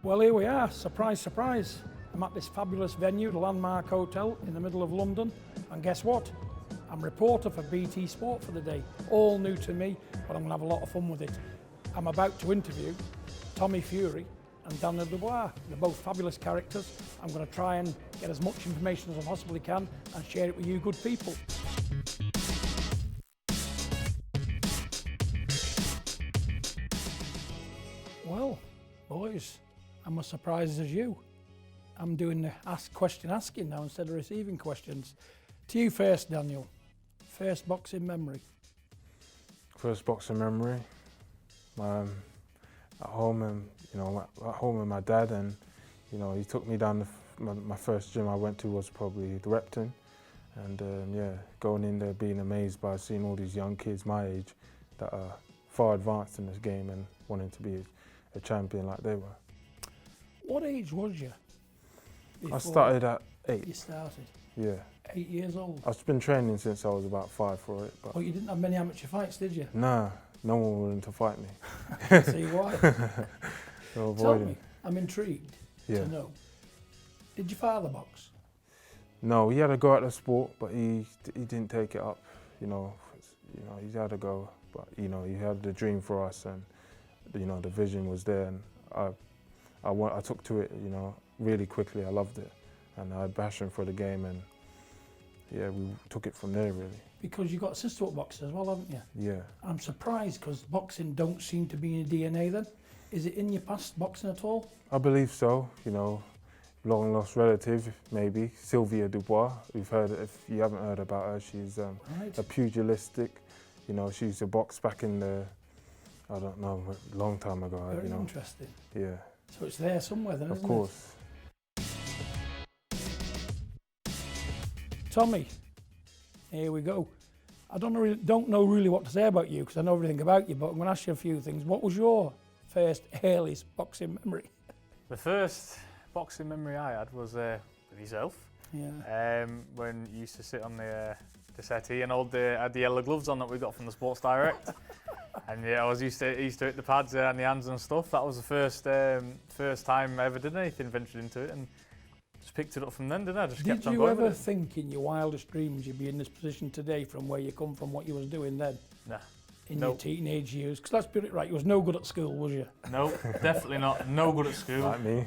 Well, here we are, surprise, surprise. I'm at this fabulous venue, the Landmark Hotel in the middle of London, and guess what? I'm reporter for BT Sport for the day. All new to me, but I'm gonna have a lot of fun with it. I'm about to interview Tommy Fury and Daniel Dubois. They're both fabulous characters. I'm gonna try and get as much information as I possibly can and share it with you good people. Well, boys, I'm as surprised as you. I'm doing the question asking now instead of receiving questions. To you first, Daniel. First boxing memory. First boxing memory. At home, and at home with my dad, and he took me down. My first gym I went to was probably the Repton, and going in there being amazed by seeing all these young kids my age that are far advanced in this game and wanting to be a champion like they were. What age was you? I started at 8. You started? Yeah. 8 years old? I've been training since I was about 5 for it. But You didn't have many amateur fights, did you? Nah, no one willing to fight me. See why? Tell me, I'm intrigued to know. Did your father box? No, he had a go at the sport, but he didn't take it up. He had a go, but he had the dream for us, and the vision was there, and I took to it, really quickly. I loved it, and I had passion for the game, and we took it from there really. Because you've got a sister at boxing as well, haven't you? Yeah. I'm surprised because boxing don't seem to be in your DNA then. Is it in your past, boxing at all? I believe so, long lost relative maybe, Sylvia Dubois. You've heard, if you haven't heard about her, she's a pugilistic, she used to box back in the, I don't know, a long time ago. Very interesting. Yeah. So it's there somewhere then, isn't it? Of course. Tommy, here we go. I don't know really what to say about you because I know everything about you, but I'm going to ask you a few things. What was your first earliest boxing memory? The first boxing memory I had was with yourself. Yeah. When you used to sit on the settee and had the yellow gloves on that we got from the Sports Direct. And I used to hit the pads and the hands and stuff. That was the first time I ever did anything, ventured into it, and just picked it up from then, didn't I? Just kept on going. Did you ever think in your wildest dreams you'd be in this position today from where you come from, what you was doing then? Nah. In your teenage years? Because let's put it right, you was no good at school, was you? No, definitely not. No good at school. Like me.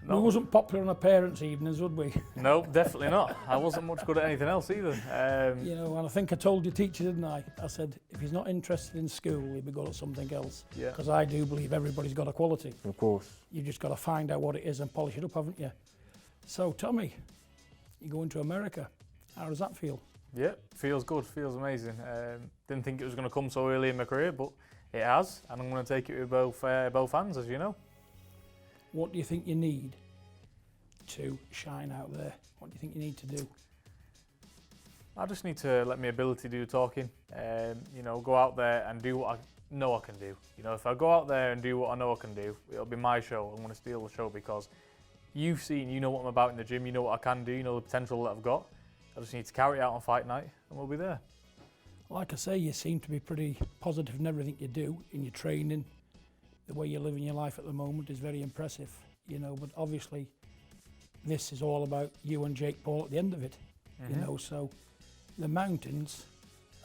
We wasn't popular on our parents' evenings, would we? No, definitely not. I wasn't much good at anything else either. And I think I told your teacher, didn't I? I said, if he's not interested in school, he'd be good at something else. Yeah. Because I do believe everybody's got a quality. Of course. You've just got to find out what it is and polish it up, haven't you? So, Tommy, you're going to America. How does that feel? Yeah, feels good, feels amazing. Didn't think it was going to come so early in my career, but it has, and I'm going to take it with both hands, as you know. What do you think you need to shine out there? What do you think you need to do? I just need to let my ability do the talking. Go out there and do what I know I can do. If I go out there and do what I know I can do, it'll be my show. I'm going to steal the show because you know what I'm about in the gym, you know what I can do, you know the potential that I've got. I just need to carry it out on fight night and we'll be there. Like I say, you seem to be pretty positive in everything you do, in your training. The way you're living your life at the moment is very impressive, but obviously this is all about you and Jake Paul at the end of it, so the mountain's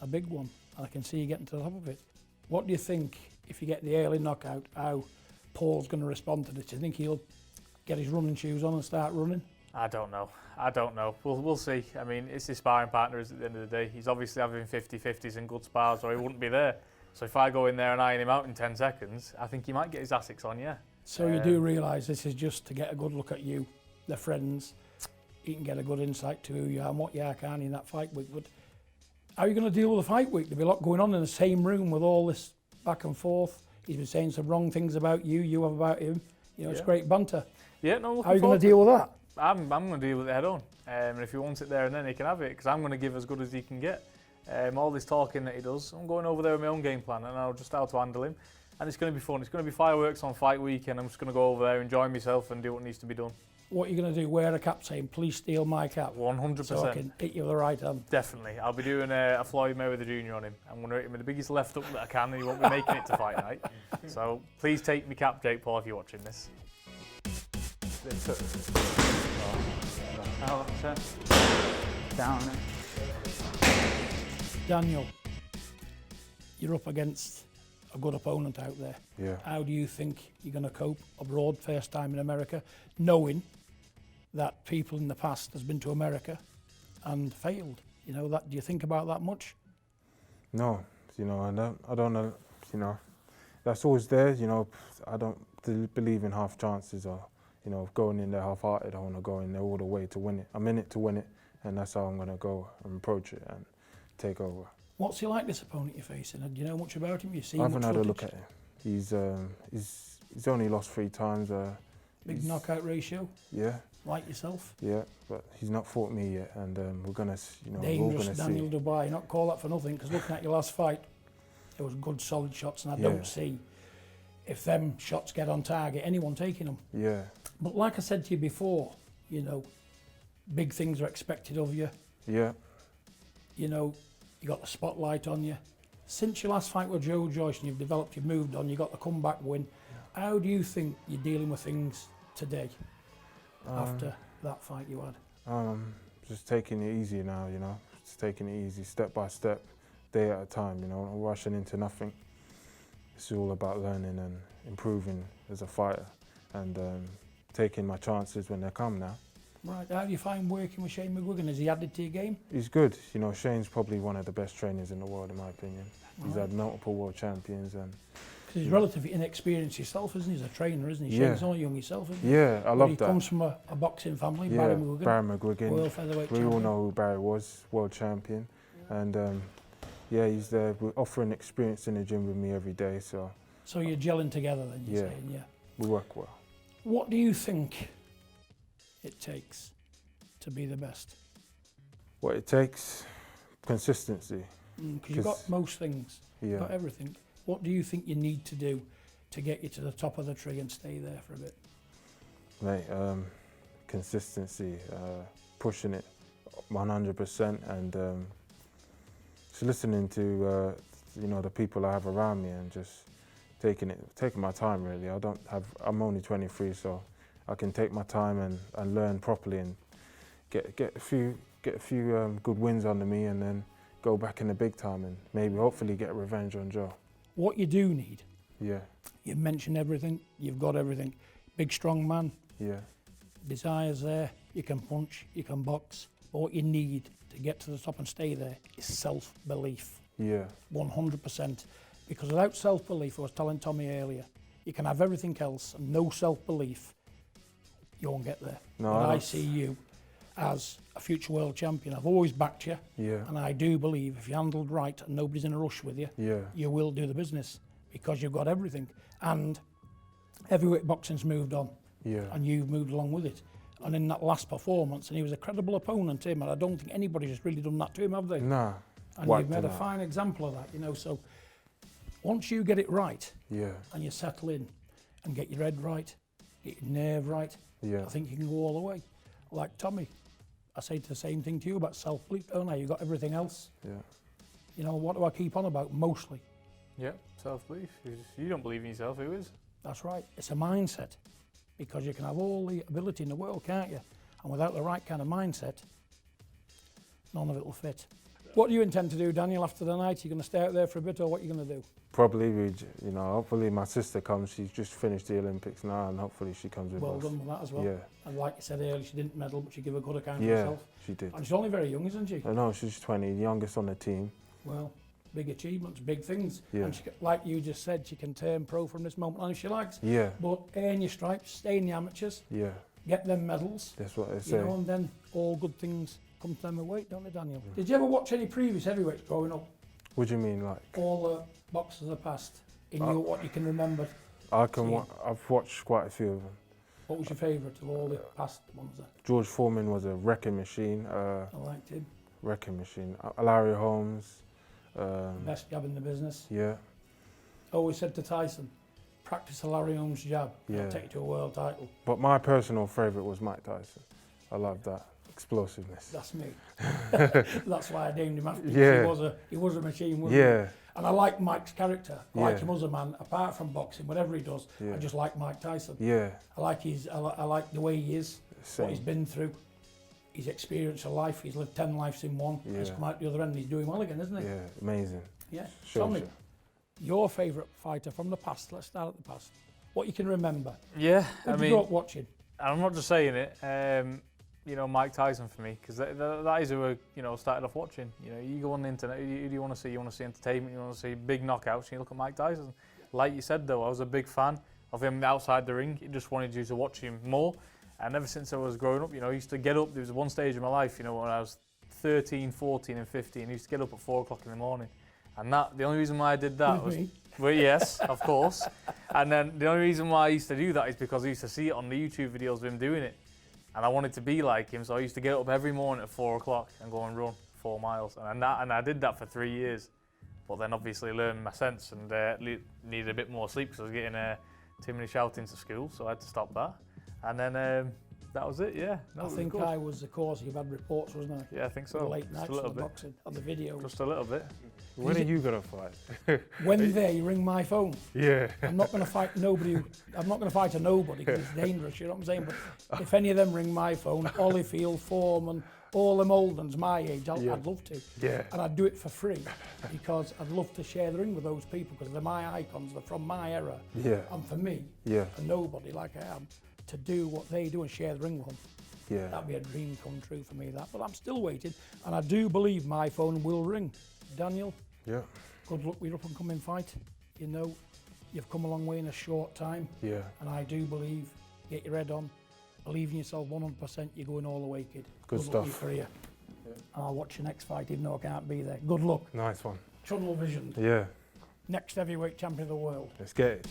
a big one. I can see you getting to the top of it. What do you think, if you get the early knockout, how Paul's going to respond to this? Do you think he'll get his running shoes on and start running? I don't know. We'll see. I mean, it's his sparring partner at the end of the day. He's obviously having 50-50s and good spars or he wouldn't be there. So if I go in there and iron him out in 10 seconds, I think he might get his Asics on, yeah. So you do realise this is just to get a good look at you, the friends. He can get a good insight to who you are and what you are, can't he, in that fight week. But how are you going to deal with the fight week? There'll be a lot going on in the same room with all this back and forth. He's been saying some wrong things about you, you have about him. It's great banter. Yeah, no, how are you going to deal with that? I'm going to deal with it head on. And if he wants it there and then, he can have it, because I'm going to give as good as he can get. All this talking that he does, I'm going over there with my own game plan and I'll just how to handle him. And it's going to be fun. It's going to be fireworks on fight week and I'm just going to go over there, enjoy myself and do what needs to be done. What are you going to do? Wear a cap saying, please steal my cap. 100%. So I can hit you with the right hand. Definitely. I'll be doing a Floyd Mayweather Jr. on him. I'm going to hit him with the biggest left hook that I can, and he won't be making it to fight night. So please take me cap, Jake Paul, if you're watching this. Out, chest, down it. Daniel, you're up against a good opponent out there. Yeah. How do you think you're going to cope abroad, first time in America, knowing that people in the past has been to America and failed? You know, that, do you think about that much? No, you know, I don't know, you know, that's always there, you know. I don't believe in half chances or, you know, going in there half-hearted. I want to go in there all the way to win it. I'm in it to win it, and that's how I'm going to go and approach it and take over. What's he like, this opponent you're facing? And do you know much about him? You see I haven't much had a footage? look at him. He's only lost 3 times. Big he's- knockout ratio, Yeah, like yourself. yeah, but he's not fought me yet, and we're gonna, you know, we're Dangerous gonna Daniel see. Dubois. You're not call that for nothing, because looking at your last fight, there was good solid shots, and I Yeah. don't see, if them shots get on target, anyone taking them. Yeah, But like I said to you before, you know, big things are expected of you. yeah. You know, you got the spotlight on you. Since your last fight with Joe Joyce and you've developed, you've moved on, you got the comeback win. How do you think you're dealing with things today after that fight you had? Just taking it easy now, you know. Just taking it easy, step by step, day at a time. You know, not rushing into nothing. It's all about learning and improving as a fighter, and taking my chances when they come now. Right, how do you find working with Shane McGuigan? Has he added to your game? He's good. You know, Shane's probably one of the best trainers in the world, in my opinion. He's Right. had multiple world champions, and 'Cause he's relatively inexperienced yourself, isn't he? He's a trainer, isn't he? Yeah. Shane's only young himself, isn't he? yeah, I But love he that. comes from a boxing family, Yeah, Barry McGuigan, Barry McGuigan. world featherweight We all champion. know who Barry was, world champion, and yeah, he's there. We're offering experience in the gym with me every day, so So you're gelling together then, you're Yeah. saying, yeah. we work well. What do you think it takes to be the best? What it takes, consistency. Because you've got 'Cause- most things, you've got Yeah, everything. What do you think you need to do to get you to the top of the tree and stay there for a bit? mate. Consistency, pushing it 100%, and just listening to you know, the people I have around me, and just taking my time. Really, I'm only 23, so I can take my time and learn properly and get a few good wins under me, and then go back in the big time and maybe hopefully get revenge on Joe. What you do need, Yeah, you've mentioned everything, you've got everything. Big, strong man, yeah, desire's there, you can punch, you can box. But what you need to get to the top and stay there is self-belief, yeah, 100%. Because without self-belief, I was telling Tommy earlier, you can have everything else and no self-belief, you won't get there. No, But I that's- see you as a future world champion. I've always backed you, yeah, and I do believe if you're handled right and nobody's in a rush with you, yeah, you will do the business because you've got everything. And heavyweight boxing's moved on, yeah, and you've moved along with it. And in that last performance, and he was a credible opponent, him, and I don't think anybody's really done that to him, have they? nah, And wiped you've made him a out. fine example of that, you know. So once you get it right Yeah, and you settle in and get your head right, get your nerve right, yeah, I think you can go all the way. Like Tommy, I say the same thing to you about self-belief, don't I? You've got everything else. yeah. You know, what do I keep on about? Mostly. Yeah, self-belief. If you don't believe in yourself, who is? That's right. It's a mindset. Because you can have all the ability in the world, can't you? And without the right kind of mindset, none of it will fit. What do you intend to do, Daniel, after the night? Are you going to stay out there for a bit, or what are you going to do? Probably, you know, hopefully my sister comes. She's just finished the Olympics now, and hopefully she comes with Well us. done with that as well. Yeah, And like you said earlier, she didn't medal, but she gave a good account of yeah, herself. she did. And she's only very young, isn't she? I know, she's 20, youngest on the team. Well, big achievements, big things. Yeah. And she, like you just said, she can turn pro from this moment on if she likes. Yeah, But earn your stripes, stay in the amateurs, yeah, get them medals, that's what they you say. know, and then all good things come to them away, don't they, Daniel? Did you ever watch any previous heavyweights growing up? What do you mean, like? All the boxers of the past, in your, what you can remember? I've watched quite a few of them. What was your favourite of all the past ones then? George Foreman was a wrecking machine. I liked him. Wrecking machine. Larry Holmes. Best job in the business. Yeah, Always said to Tyson, practice a Larry Holmes jab, Yeah. it'll take you to a world title. But my personal favourite was Mike Tyson. I love that explosiveness. That's me. That's why I named him after. Yeah. He was a machine, wasn't Yeah, he? And I like Mike's character. I like Yeah. him as a man. Apart from boxing, whatever he does, Yeah. I just like Mike Tyson. yeah, I like the way he is, what he's same. been through. His experience of life. He's lived 10 lives in one. He's Yeah. come out the other end. And he's doing well again, isn't he? Yeah, amazing. Yeah. Shows Tell me, you. your favourite fighter from the past. Let's start at the past. What you can remember. Yeah, Who I did you mean, grow up watching? I'm not just saying it. You know, Mike Tyson for me, because that is who I, you know, started off watching. You know, you go on the internet, who do you want to see? You want to see entertainment, you want to see big knockouts, and you look at Mike Tyson. Like you said though, I was a big fan of him outside the ring. He just wanted you to watch him more. And ever since I was growing up, you know, I used to get up. There was one stage in my life, you know, when I was 13, 14 and 15, I used to get up at 4 o'clock in the morning. And that, the only reason why I did that With was, me? well, yes, of course. And then the only reason why I used to do that is because I used to see it on the YouTube videos of him doing it. And I wanted to be like him, so I used to get up every morning at 4 o'clock and go and run 4 miles. And I did that for 3 years. But then obviously learned my sense and needed a bit more sleep because I was getting too many shoutings at school, so I had to stop that. And then that was it, yeah. No, I it was think good. I was the cause. You've had reports, wasn't I? Yeah, I think The so. late Just nights a on little the bit. boxing, on the videos. Just a little bit. When are you gonna fight? When they ring my phone, Yeah. I'm not going to fight nobody. I'm not going to fight a nobody because it's dangerous. You know what I'm saying? But if any of them ring my phone, Holyfield, Foreman, all them old ones my age, Yeah. I'd love to. Yeah. And I'd do it for free because I'd love to share the ring with those people because they're my icons. They're from my era. Yeah. And for me, Yeah. for nobody like I am, to do what they do and share the ring with them, Yeah. that'd be a dream come true for me. That, but I'm still waiting, and I do believe my phone will ring. Daniel, Yeah. good luck with your up and coming fight. You know, you've come a long way in a short time, Yeah. and I do believe. Get your head on, believe in yourself 100%. You're going all the way, kid. Good luck with your stuff. career. And I'll watch your next fight, even though I can't be there. Good luck. Nice one. Tunnel vision. Yeah. Next heavyweight champion of the world. Let's get it.